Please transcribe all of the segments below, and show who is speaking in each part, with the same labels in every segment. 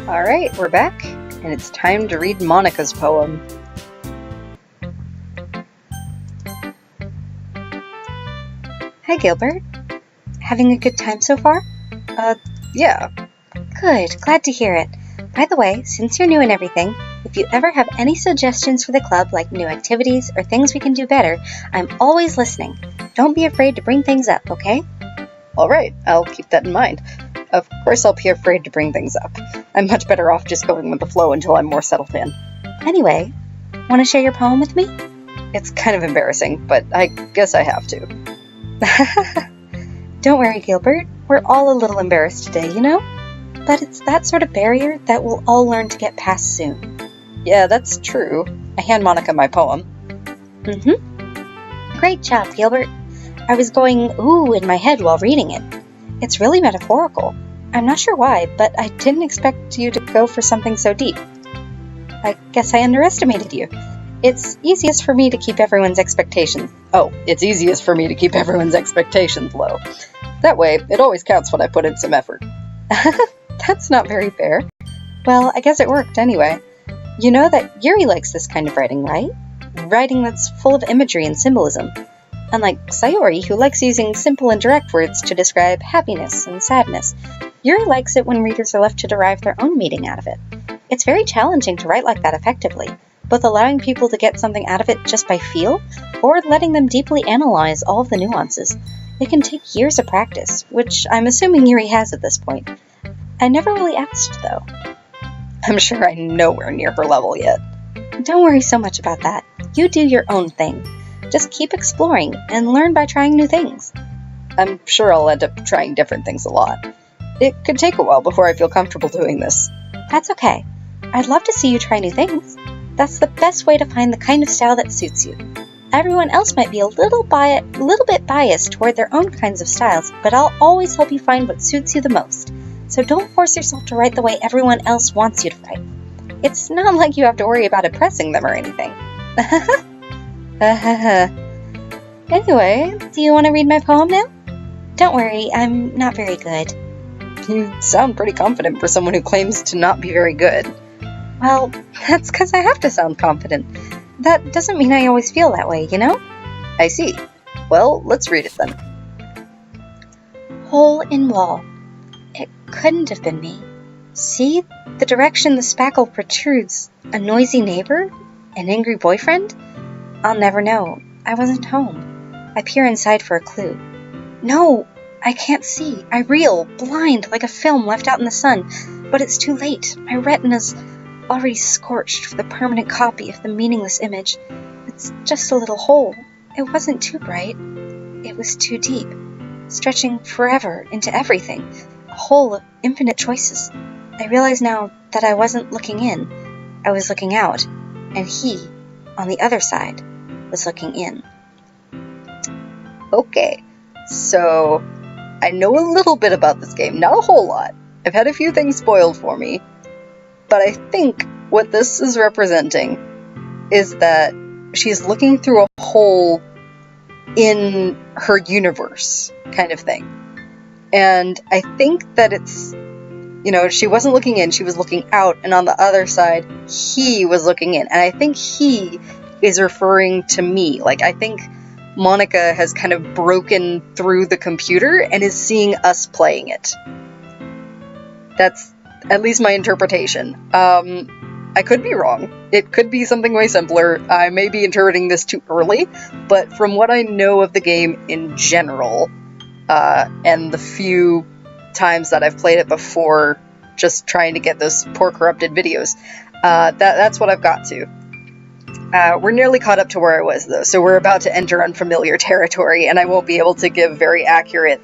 Speaker 1: Alright, we're back, and it's time to read Monika's poem.
Speaker 2: Hi, Gilbert. Having a good time so far?
Speaker 1: Yeah.
Speaker 2: Good, glad to hear it. By the way, since you're new and everything, if you ever have any suggestions for the club, like new activities or things we can do better, I'm always listening. Don't be afraid to bring things up, okay?
Speaker 1: Alright, I'll keep that in mind. Of course I'll be afraid to bring things up. I'm much better off just going with the flow until I'm more settled in.
Speaker 2: Anyway, want to share your poem with me?
Speaker 1: It's kind of embarrassing, but I guess I have to.
Speaker 2: Don't worry, Gilbert. We're all a little embarrassed today, you know? But it's that sort of barrier that we'll all learn to get past soon.
Speaker 1: Yeah, that's true. I hand Monika my poem.
Speaker 2: Great job, Gilbert. I was going ooh in my head while reading it. It's really metaphorical. I'm not sure why, but I didn't expect you to go for something so deep. I guess I underestimated you. It's easiest for me to keep everyone's expectations.
Speaker 1: Oh, it's easiest for me to keep everyone's expectations low. That way, it always counts when I put in some effort.
Speaker 2: That's not very fair. Well, I guess it worked anyway. You know that Yuri likes this kind of writing, right? Writing that's full of imagery and symbolism. Unlike Sayori, who likes using simple and direct words to describe happiness and sadness, Yuri likes it when readers are left to derive their own meaning out of it. It's very challenging to write like that effectively, both allowing people to get something out of it just by feel, or letting them deeply analyze all of the nuances. It can take years of practice, which I'm assuming Yuri has at this point. I never really asked, though.
Speaker 1: I'm sure I'm nowhere near her level yet.
Speaker 2: Don't worry so much about that. You do your own thing. Just keep exploring and learn by trying new things.
Speaker 1: I'm sure I'll end up trying different things a lot. It could take a while before I feel comfortable doing this.
Speaker 2: That's okay. I'd love to see you try new things. That's the best way to find the kind of style that suits you. Everyone else might be a little bit biased toward their own kinds of styles, but I'll always help you find what suits you the most. So don't force yourself to write the way everyone else wants you to write. It's not like you have to worry about impressing them or anything. Anyway, do you want to read my poem now? Don't worry, I'm not very good.
Speaker 1: You sound pretty confident for someone who claims to not be very good.
Speaker 2: Well, that's because I have to sound confident. That doesn't mean I always feel that way, you know?
Speaker 1: I see. Well, let's read it then.
Speaker 2: Hole in wall. It couldn't have been me. See the direction the spackle protrudes. A noisy neighbor? An angry boyfriend? I'll never know. I wasn't home. I peer inside for a clue. No, I can't see. I reel, blind, like a film left out in the sun. But it's too late. My retina's already scorched for the permanent copy of the meaningless image. It's just a little hole. It wasn't too bright. It was too deep, stretching forever into everything. A hole of infinite choices. I realize now that I wasn't looking in. I was looking out, and he, on the other side, was looking in.
Speaker 1: Okay, so I know a little bit about this game, not a whole lot. I've had a few things spoiled for me, but I think what this is representing is that she's looking through a hole in her universe, kind of thing. And I think that it's, she wasn't looking in, she was looking out, and on the other side, he was looking in. And I think he is referring to me. Like, I think Monika has kind of broken through the computer and is seeing us playing it. That's at least my interpretation. I could be wrong. It could be something way simpler. I may be interpreting this too early, but from what I know of the game in general, and the few times that I've played it before, just trying to get those poor corrupted videos, that's what I've got to. We're nearly caught up to where I was, though, so we're about to enter unfamiliar territory, and I won't be able to give very accurate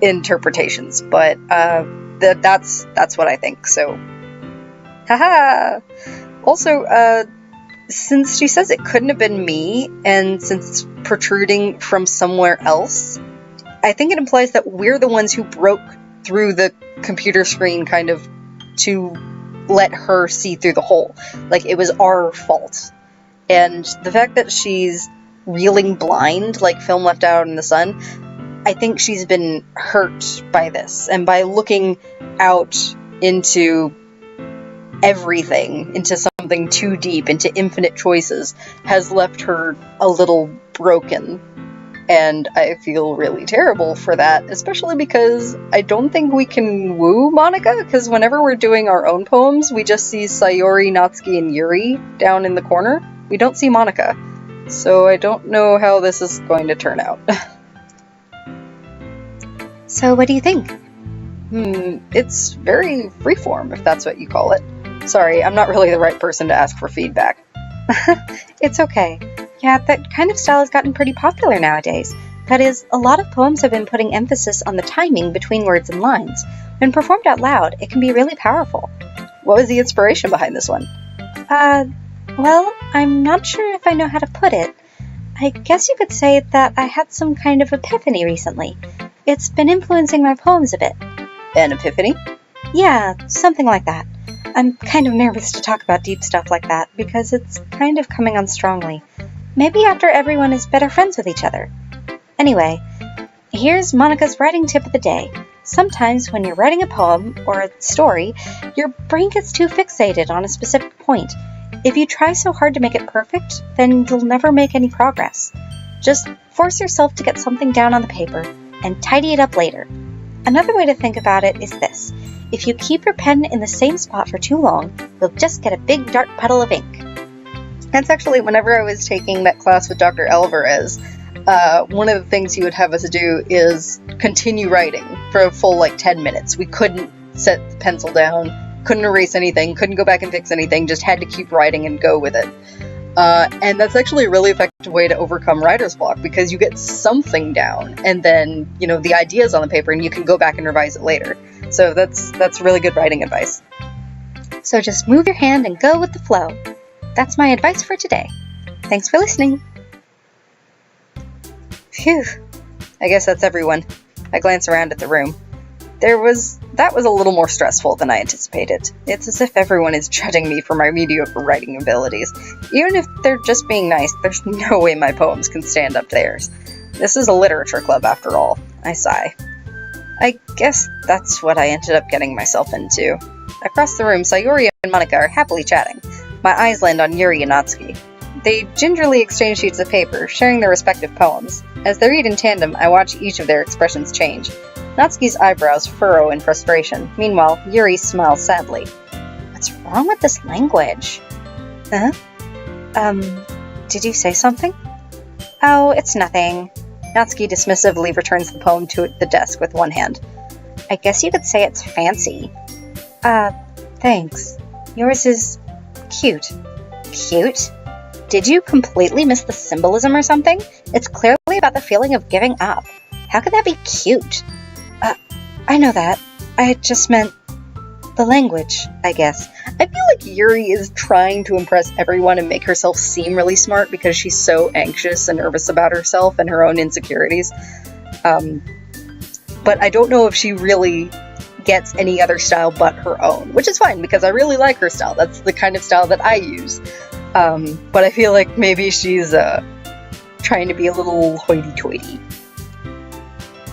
Speaker 1: interpretations, but that's what I think, so haha! Also, since she says it couldn't have been me, and since it's protruding from somewhere else, I think it implies that we're the ones who broke through the computer screen kind of to let her see through the hole. Like, it was our fault. And the fact that she's reeling blind, like film left out in the sun, I think she's been hurt by this. And by looking out into everything into something too deep, into infinite choices, has left her a little broken. And I feel really terrible for that, especially because I don't think we can woo Monika, because whenever we're doing our own poems, we just see Sayori, Natsuki, and Yuri down in the corner. We don't see Monika. So I don't know how this is going to turn out.
Speaker 2: So what do you think?
Speaker 1: It's very freeform, if that's what you call it. Sorry, I'm not really the right person to ask for feedback.
Speaker 2: It's okay. Yeah, that kind of style has gotten pretty popular nowadays. That is, a lot of poems have been putting emphasis on the timing between words and lines. When performed out loud, it can be really powerful.
Speaker 1: What was the inspiration behind this one?
Speaker 2: Well, I'm not sure if I know how to put it. I guess you could say that I had some kind of epiphany recently. It's been influencing my poems a bit.
Speaker 1: An epiphany?
Speaker 2: Yeah, something like that. I'm kind of nervous to talk about deep stuff like that because it's kind of coming on strongly. Maybe after everyone is better friends with each other. Anyway, here's Monika's writing tip of the day. Sometimes when you're writing a poem or a story, your brain gets too fixated on a specific point. If you try so hard to make it perfect, then you'll never make any progress. Just force yourself to get something down on the paper and tidy it up later. Another way to think about it is this. If you keep your pen in the same spot for too long, you'll just get a big dark puddle of ink.
Speaker 1: That's actually, whenever I was taking that class with Dr. Alvarez, one of the things he would have us do is continue writing for a full 10 minutes. We couldn't set the pencil down, couldn't erase anything, couldn't go back and fix anything, just had to keep writing and go with it. And that's actually a really effective way to overcome writer's block, because you get something down, and then, the idea's on the paper, and you can go back and revise it later. So that's really good writing advice.
Speaker 2: So just move your hand and go with the flow. That's my advice for today. Thanks for listening.
Speaker 1: Phew. I guess that's everyone. I glance around at the room. That was a little more stressful than I anticipated. It's as if everyone is judging me for my mediocre writing abilities. Even if they're just being nice, there's no way my poems can stand up to theirs. This is a literature club after all. I sigh. I guess that's what I ended up getting myself into. Across the room, Sayori and Monika are happily chatting. My eyes land on Yuri and Natsuki. They gingerly exchange sheets of paper, sharing their respective poems. As they read in tandem, I watch each of their expressions change. Natsuki's eyebrows furrow in frustration. Meanwhile, Yuri smiles sadly.
Speaker 2: What's wrong with this language? Huh? Did you say something? Oh, it's nothing.
Speaker 1: Natsuki dismissively returns the poem to the desk with one hand.
Speaker 2: I guess you could say it's fancy. Thanks. Yours is cute. Cute? Did you completely miss the symbolism or something? It's clearly about the feeling of giving up. How could that be cute? I know that. I just meant the language, I guess.
Speaker 1: I feel like Yuri is trying to impress everyone and make herself seem really smart because she's so anxious and nervous about herself and her own insecurities. But I don't know if she really gets any other style but her own, which is fine because I really like her style. That's the kind of style that I use. But I feel like maybe she's trying to be a little hoity-toity.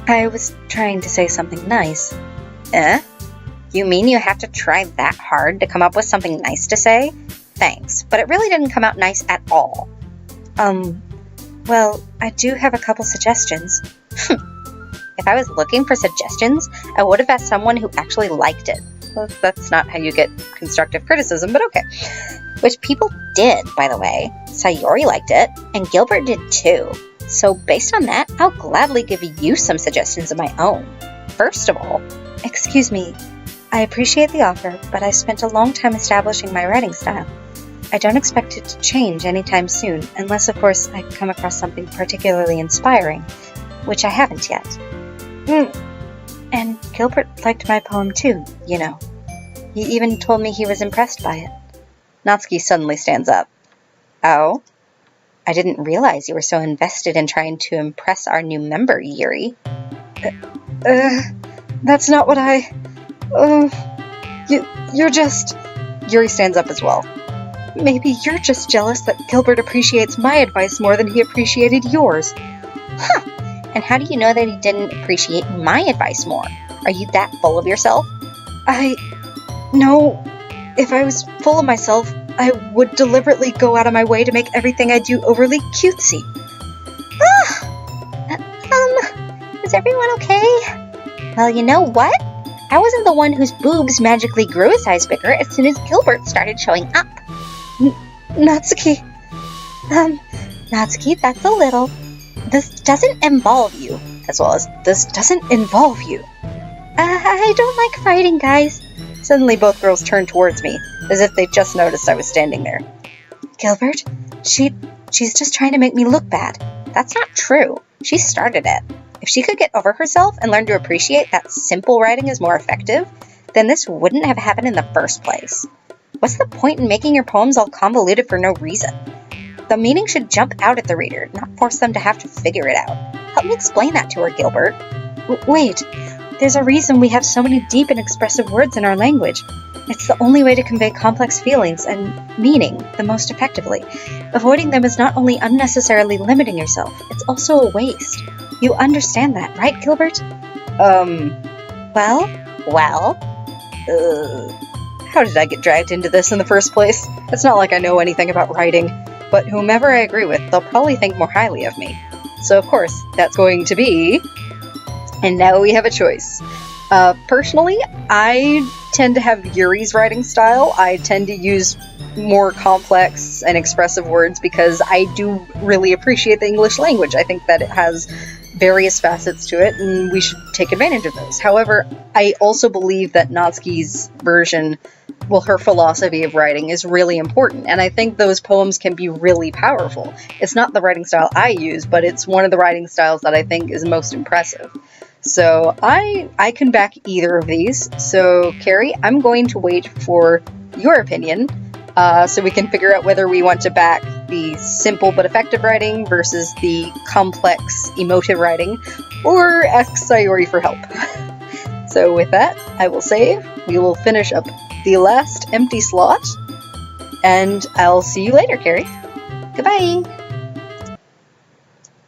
Speaker 2: I was trying to say something nice.
Speaker 1: You mean you have to try that hard to come up with something nice to say? Thanks, but it really didn't come out nice at all.
Speaker 2: Well, I do have a couple suggestions.
Speaker 1: If I was looking for suggestions, I would have asked someone who actually liked it. Well, that's not how you get constructive criticism, but okay. Which people did, by the way. Sayori liked it, and Gilbert did too. So based on that, I'll gladly give you some suggestions of my own. First of all,
Speaker 2: excuse me, I appreciate the offer, but I spent a long time establishing my writing style. I don't expect it to change anytime soon, unless of course I come across something particularly inspiring, which I haven't yet. And Gilbert liked my poem too, you know. He even told me he was impressed by it.
Speaker 1: Natsuki suddenly stands up. Oh? I didn't realize you were so invested in trying to impress our new member, Yuri.
Speaker 2: That's not what I... You're just...
Speaker 1: Yuri stands up as well.
Speaker 2: Maybe you're just jealous that Gilbert appreciates my advice more than he appreciated yours.
Speaker 1: Huh. And how do you know that he didn't appreciate my advice more? Are you that full of yourself?
Speaker 2: No. If I was full of myself, I would deliberately go out of my way to make everything I do overly cutesy. Is everyone okay? Well, you know what? I wasn't the one whose boobs magically grew a size bigger as soon as Gilbert started showing up. Natsuki. Natsuki, that's a little. This doesn't involve you, as well as this doesn't involve you. I don't like fighting, guys. Suddenly both girls turned towards me, as if they just noticed I was standing there. Gilbert? She's just trying to make me look bad. That's not true. She started it. If she could get over herself and learn to appreciate that simple writing is more effective, then this wouldn't have happened in the first place. What's the point in making your poems all convoluted for no reason? The meaning should jump out at the reader, not force them to have to figure it out. Help me explain that to her, Gilbert. Wait, there's a reason we have so many deep and expressive words in our language. It's the only way to convey complex feelings and meaning the most effectively. Avoiding them is not only unnecessarily limiting yourself, it's also a waste. You understand that, right, Gilbert? Well?
Speaker 1: How did I get dragged into this in the first place? It's not like I know anything about writing, but whomever I agree with, they'll probably think more highly of me. So of course, that's going to be... And now we have a choice. Personally, I tend to have Yuri's writing style. I tend to use more complex and expressive words because I do really appreciate the English language. I think that it has various facets to it, and we should take advantage of those. However, I also believe that Natsuki's version, well, her philosophy of writing is really important, and I think those poems can be really powerful. It's not the writing style I use, but it's one of the writing styles that I think is most impressive. So I can back either of these. So, Carrie, I'm going to wait for your opinion so we can figure out whether we want to back the simple but effective writing versus the complex, emotive writing, or ask Sayori for help. So with that, I will save. We will finish up the last empty slot, and I'll see you later, Carrie. Goodbye!